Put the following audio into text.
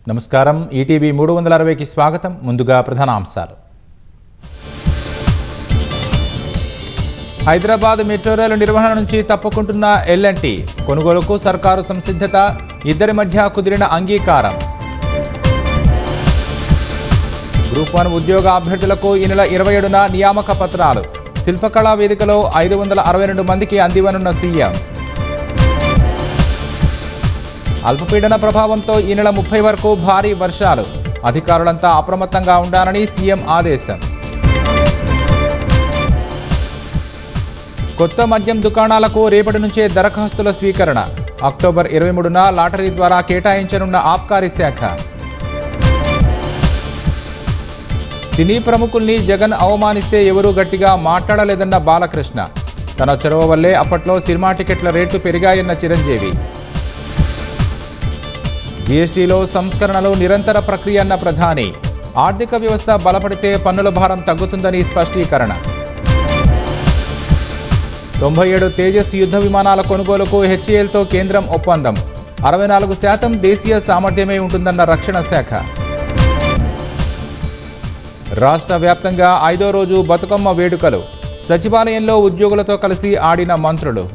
నమస్కారం. ఈటీవీ 360కి స్వాగతం. ముందుగా ప్రధానాంశాలు. హైదరాబాద్ మెట్రో రైలు నిర్వహణ నుంచి తప్పుకుంటున్న ఎల్&టీ. కొనుగోలుకు సర్కారు సంసిద్ధత, ఇద్దరి మధ్య కుదిరిన అంగీకారం. గ్రూప్ 1 ఉద్యోగ అభ్యర్థులకు ఈ నెల 27న నియామక పత్రాలు. శిల్పకళా వేదికలో 562 మందికి అందివనున్న సీఎం. అల్పపీడన ప్రభావంతో ఈ నెల 30 వరకు భారీ వర్షాలు. అధికారులంతా అప్రమత్తంగా ఉండాలని సీఎం ఆదేశం. కొత్త మద్యం దుకాణాలకు రేపటి నుంచే దరఖాస్తుల స్వీకరణ. అక్టోబర్ 23న లాటరీ ద్వారా కేటాయించనున్న ఆబ్కారీ శాఖ. సినీ ప్రముఖుల్ని జగన్ అవమానిస్తే ఎవరూ గట్టిగా మాట్లాడలేదన్న బాలకృష్ణ. తన చొరవ వల్లే అప్పట్లో సినిమా టికెట్ల రేట్లు పెరిగాయన్న చిరంజీవి. జీఎస్టీలో సంస్కరణలు నిరంతర ప్రక్రియ అన్న ప్రధాని. ఆర్థిక వ్యవస్థ బలపడితే పన్నుల భారం తగ్గుతుందని స్పష్టీకరణ. 97 తేజస్ యుద్ధ విమానాల కొనుగోలుకు హెచ్ఏఎల్తో కేంద్రం ఒప్పందం. 64% దేశీయ సామర్థ్యమే ఉంటుందన్న రక్షణ శాఖ. రాష్ట్ర వ్యాప్తంగా 5వ రోజు బతుకమ్మ వేడుకలు. సచివాలయంలో ఉద్యోగులతో కలిసి ఆడిన మంత్రులు.